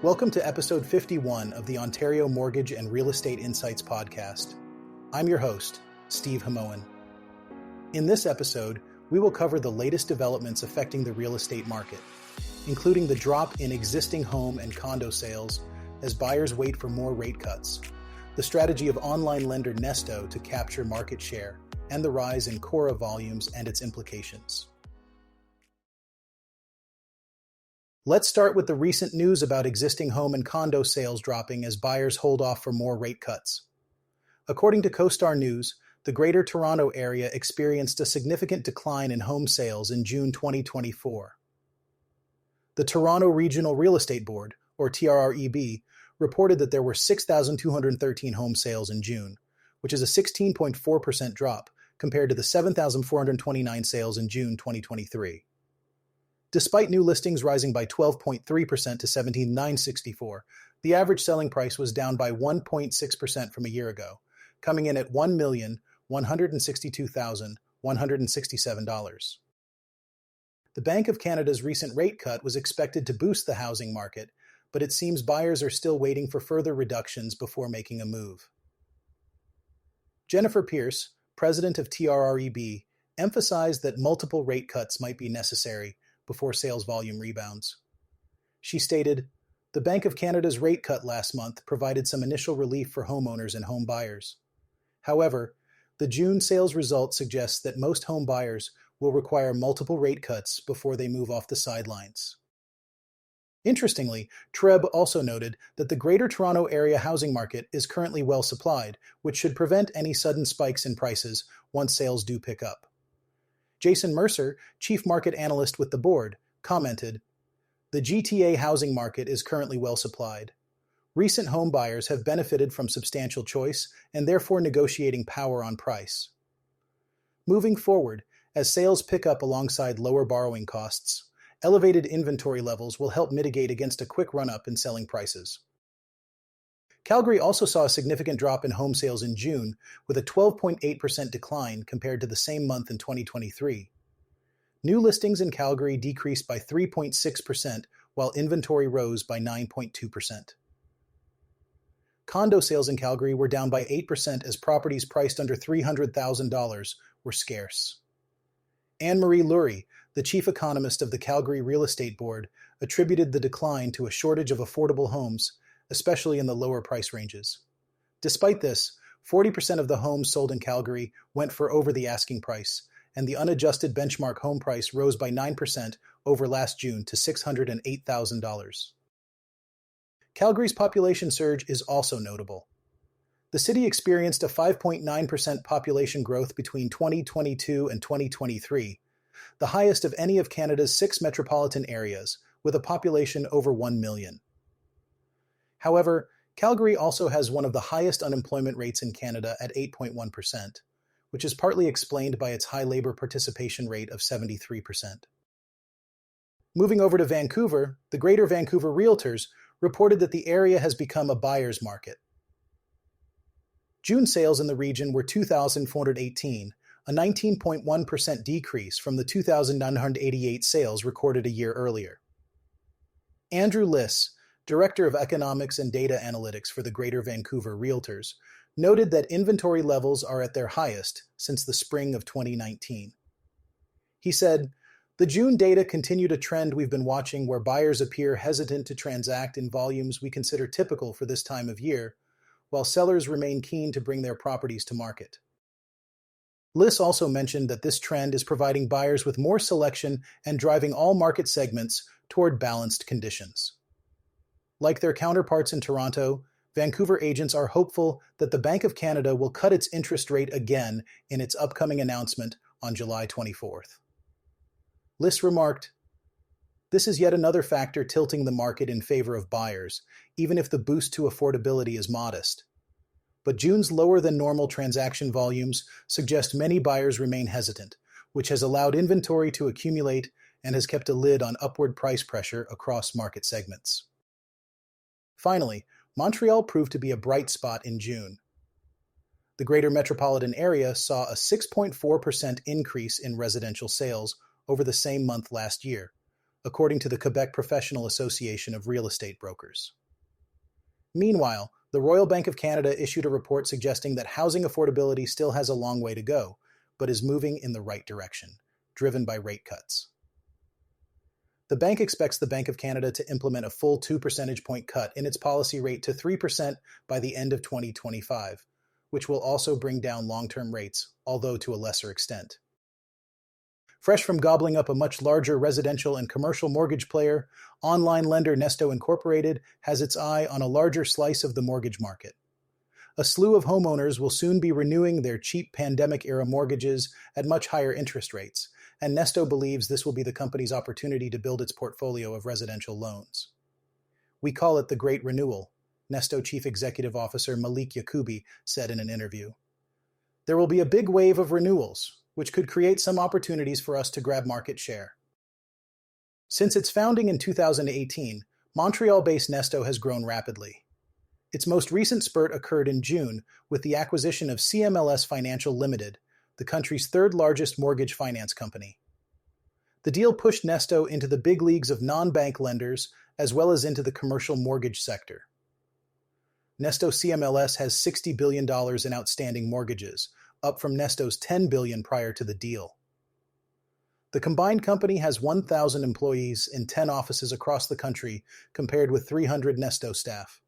Welcome to episode 51 of the Ontario Mortgage and Real Estate Insights podcast. I'm your host, Steve Hamoan. In this episode, we will cover the latest developments affecting the real estate market, including the drop in existing home and condo sales as buyers wait for more rate cuts, the strategy of online lender Nesto to capture market share, and the rise in CORRA volumes and its implications. Let's start with the recent news about existing home and condo sales dropping as buyers hold off for more rate cuts. According to CoStar News, the Greater Toronto Area experienced a significant decline in home sales in June 2024. The Toronto Regional Real Estate Board, or TRREB, reported that there were 6,213 home sales in June, which is a 16.4% drop compared to the 7,429 sales in June 2023. Despite new listings rising by 12.3% to 17,964, the average selling price was down by 1.6% from a year ago, coming in at $1,162,167. The Bank of Canada's recent rate cut was expected to boost the housing market, but it seems buyers are still waiting for further reductions before making a move. Jennifer Pierce, president of TRREB, emphasized that multiple rate cuts might be necessary before sales volume rebounds. She stated, "The Bank of Canada's rate cut last month provided some initial relief for homeowners and home buyers. However, the June sales result suggests that most home buyers will require multiple rate cuts before they move off the sidelines." Interestingly, TREB also noted that the Greater Toronto Area housing market is currently well supplied, which should prevent any sudden spikes in prices once sales do pick up. Jason Mercer, chief market analyst with the board, commented, "The GTA housing market is currently well supplied. Recent home buyers have benefited from substantial choice and therefore negotiating power on price. Moving forward, as sales pick up alongside lower borrowing costs, elevated inventory levels will help mitigate against a quick run-up in selling prices." Calgary also saw a significant drop in home sales in June, with a 12.8% decline compared to the same month in 2023. New listings in Calgary decreased by 3.6%, while inventory rose by 9.2%. Condo sales in Calgary were down by 8% as properties priced under $300,000 were scarce. Anne-Marie Lurie, the chief economist of the Calgary Real Estate Board, attributed the decline to a shortage of affordable homes, especially in the lower price ranges. Despite this, 40% of the homes sold in Calgary went for over the asking price, and the unadjusted benchmark home price rose by 9% over last June to $608,000. Calgary's population surge is also notable. The city experienced a 5.9% population growth between 2022 and 2023, the highest of any of Canada's 6 metropolitan areas, with a population over 1 million. However, Calgary also has one of the highest unemployment rates in Canada at 8.1%, which is partly explained by its high labor participation rate of 73%. Moving over to Vancouver, the Greater Vancouver Realtors reported that the area has become a buyer's market. June sales in the region were 2,418, a 19.1% decrease from the 2,988 sales recorded a year earlier. Andrew Liss, Director of Economics and Data Analytics for the Greater Vancouver Realtors, noted that inventory levels are at their highest since the spring of 2019. He said, "The June data continued a trend we've been watching where buyers appear hesitant to transact in volumes we consider typical for this time of year, while sellers remain keen to bring their properties to market." Liss also mentioned that this trend is providing buyers with more selection and driving all market segments toward balanced conditions. Like their counterparts in Toronto, Vancouver agents are hopeful that the Bank of Canada will cut its interest rate again in its upcoming announcement on July 24th. Liss remarked, "This is yet another factor tilting the market in favor of buyers, even if the boost to affordability is modest. But June's lower than normal transaction volumes suggest many buyers remain hesitant, which has allowed inventory to accumulate and has kept a lid on upward price pressure across market segments." Finally, Montreal proved to be a bright spot in June. The greater metropolitan area saw a 6.4% increase in residential sales over the same month last year, according to the Quebec Professional Association of Real Estate Brokers. Meanwhile, the Royal Bank of Canada issued a report suggesting that housing affordability still has a long way to go, but is moving in the right direction, driven by rate cuts. The bank expects the Bank of Canada to implement a full 2 percentage point cut in its policy rate to 3% by the end of 2025, which will also bring down long-term rates, although to a lesser extent. Fresh from gobbling up a much larger residential and commercial mortgage player, online lender Nesto Incorporated has its eye on a larger slice of the mortgage market. A slew of homeowners will soon be renewing their cheap pandemic-era mortgages at much higher interest rates, and Nesto believes this will be the company's opportunity to build its portfolio of residential loans. "We call it the Great Renewal," Nesto Chief Executive Officer Malik Yacoubi said in an interview. "There will be a big wave of renewals, which could create some opportunities for us to grab market share." Since its founding in 2018, Montreal-based Nesto has grown rapidly. Its most recent spurt occurred in June with the acquisition of CMLS Financial Limited, the country's third-largest mortgage finance company. The deal pushed Nesto into the big leagues of non-bank lenders as well as into the commercial mortgage sector. Nesto CMLS has $60 billion in outstanding mortgages, up from Nesto's $10 billion prior to the deal. The combined company has 1,000 employees in 10 offices across the country, compared with 300 Nesto staff.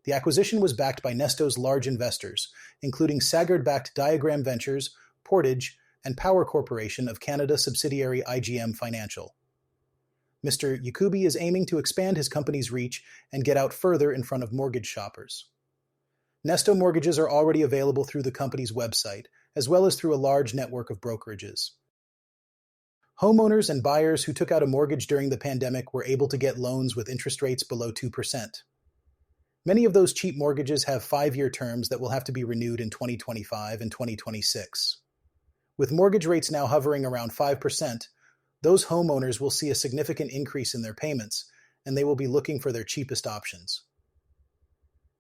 The acquisition was backed by Nesto's large investors, including Sagard-backed Diagram Ventures, Portage, and Power Corporation of Canada subsidiary IGM Financial. Mr. Yacoubi is aiming to expand his company's reach and get out further in front of mortgage shoppers. Nesto mortgages are already available through the company's website, as well as through a large network of brokerages. Homeowners and buyers who took out a mortgage during the pandemic were able to get loans with interest rates below 2%. Many of those cheap mortgages have 5-year terms that will have to be renewed in 2025 and 2026. With mortgage rates now hovering around 5%, those homeowners will see a significant increase in their payments, and they will be looking for their cheapest options.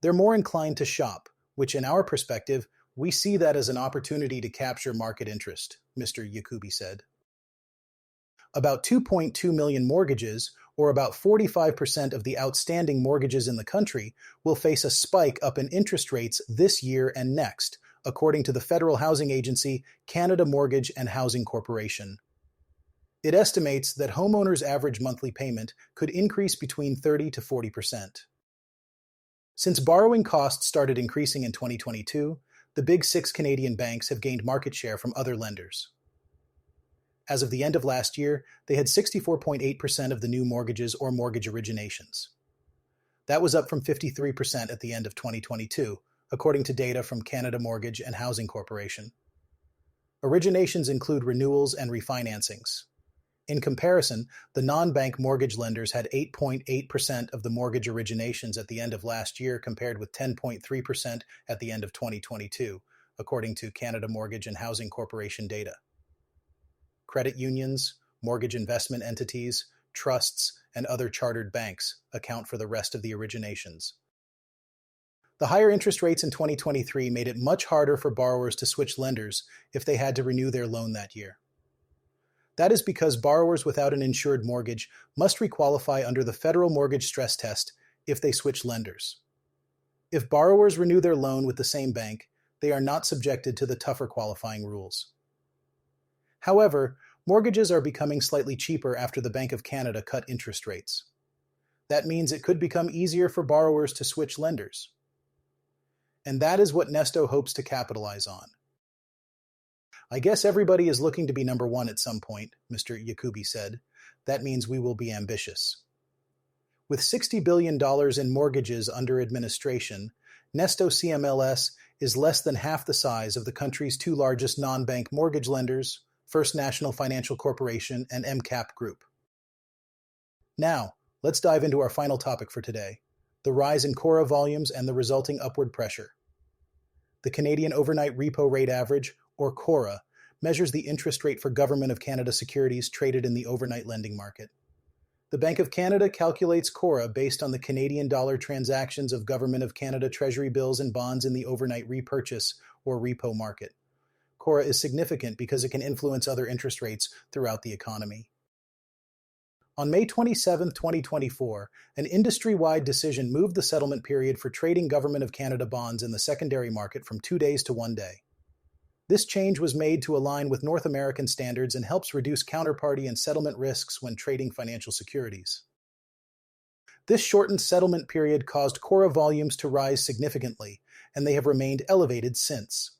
They're more inclined to shop, which in our perspective, we see that as an opportunity to capture market interest, Mr. Yacoubi said. About 2.2 million mortgages, or about 45% of the outstanding mortgages in the country, will face a spike up in interest rates this year and next, according to the federal housing agency Canada Mortgage and Housing Corporation. It estimates that homeowners' average monthly payment could increase between 30 to 40%. Since borrowing costs started increasing in 2022, the Big Six Canadian banks have gained market share from other lenders. As of the end of last year, they had 64.8% of the new mortgages or mortgage originations. That was up from 53% at the end of 2022, according to data from Canada Mortgage and Housing Corporation. Originations include renewals and refinancings. In comparison, the non-bank mortgage lenders had 8.8% of the mortgage originations at the end of last year compared with 10.3% at the end of 2022, according to Canada Mortgage and Housing Corporation data. Credit unions, mortgage investment entities, trusts, and other chartered banks account for the rest of the originations. The higher interest rates in 2023 made it much harder for borrowers to switch lenders if they had to renew their loan that year. That is because borrowers without an insured mortgage must requalify under the federal mortgage stress test if they switch lenders. If borrowers renew their loan with the same bank, they are not subjected to the tougher qualifying rules. However, mortgages are becoming slightly cheaper after the Bank of Canada cut interest rates. That means it could become easier for borrowers to switch lenders. And that is what Nesto hopes to capitalize on. "I guess everybody is looking to be number one at some point," Mr. Yacoubi said. "That means we will be ambitious." With $60 billion in mortgages under administration, Nesto CMLS is less than half the size of the country's two largest non-bank mortgage lenders, First National Financial Corporation and MCAP Group. Now, let's dive into our final topic for today, the rise in CORRA volumes and the resulting upward pressure. The Canadian Overnight Repo Rate Average, or CORRA, measures the interest rate for Government of Canada securities traded in the overnight lending market. The Bank of Canada calculates CORRA based on the Canadian dollar transactions of Government of Canada Treasury bills and bonds in the overnight repurchase, or repo market. CORRA is significant because it can influence other interest rates throughout the economy. On May 27, 2024, an industry-wide decision moved the settlement period for trading Government of Canada bonds in the secondary market from 2 days to 1 day. This change was made to align with North American standards and helps reduce counterparty and settlement risks when trading financial securities. This shortened settlement period caused CORRA volumes to rise significantly, and they have remained elevated since.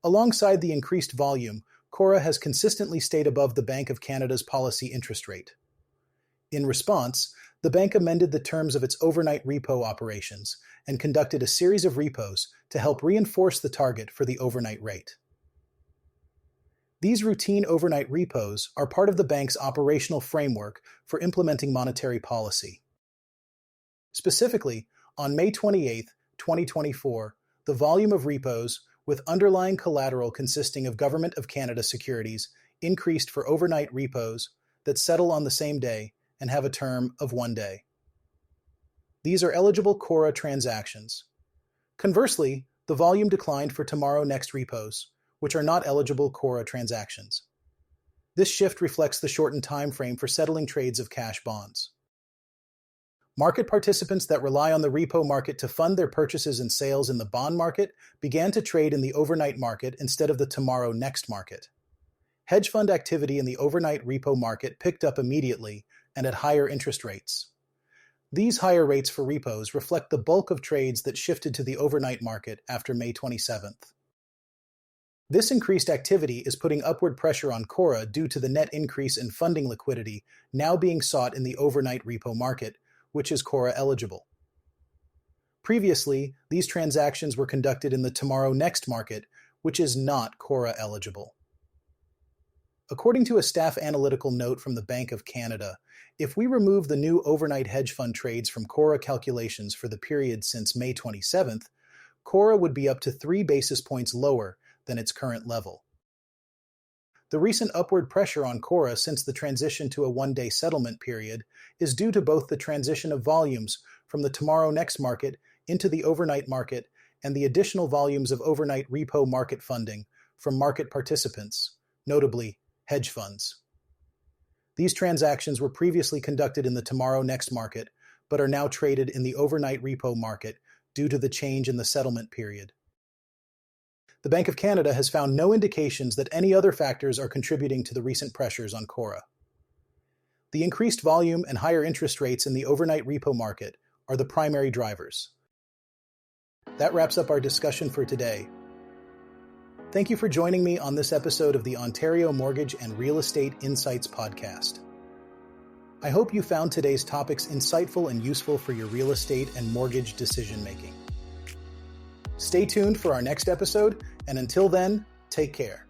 Alongside the increased volume, CORRA has consistently stayed above the Bank of Canada's policy interest rate. In response, the bank amended the terms of its overnight repo operations and conducted a series of repos to help reinforce the target for the overnight rate. These routine overnight repos are part of the bank's operational framework for implementing monetary policy. Specifically, on May 28, 2024, the volume of repos with underlying collateral consisting of Government of Canada securities increased for overnight repos that settle on the same day and have a term of 1 day. These are eligible CORRA transactions. Conversely, the volume declined for tomorrow next repos, which are not eligible CORRA transactions. This shift reflects the shortened time frame for settling trades of cash bonds. Market participants that rely on the repo market to fund their purchases and sales in the bond market began to trade in the overnight market instead of the tomorrow next market. Hedge fund activity in the overnight repo market picked up immediately and at higher interest rates. These higher rates for repos reflect the bulk of trades that shifted to the overnight market after May 27th. This increased activity is putting upward pressure on CORRA due to the net increase in funding liquidity now being sought in the overnight repo market, which is CORRA eligible. Previously, these transactions were conducted in the tomorrow next market, which is not CORRA eligible. According to a staff analytical note from the Bank of Canada, if we remove the new overnight hedge fund trades from CORRA calculations for the period since May 27th, CORRA would be up to 3 basis points lower than its current level. The recent upward pressure on CORRA since the transition to a 1-day settlement period is due to both the transition of volumes from the tomorrow next market into the overnight market and the additional volumes of overnight repo market funding from market participants, notably hedge funds. These transactions were previously conducted in the tomorrow next market, but are now traded in the overnight repo market due to the change in the settlement period. The Bank of Canada has found no indications that any other factors are contributing to the recent pressures on CORRA. The increased volume and higher interest rates in the overnight repo market are the primary drivers. That wraps up our discussion for today. Thank you for joining me on this episode of the Ontario Mortgage and Real Estate Insights podcast. I hope you found today's topics insightful and useful for your real estate and mortgage decision-making. Stay tuned for our next episode, and until then, take care.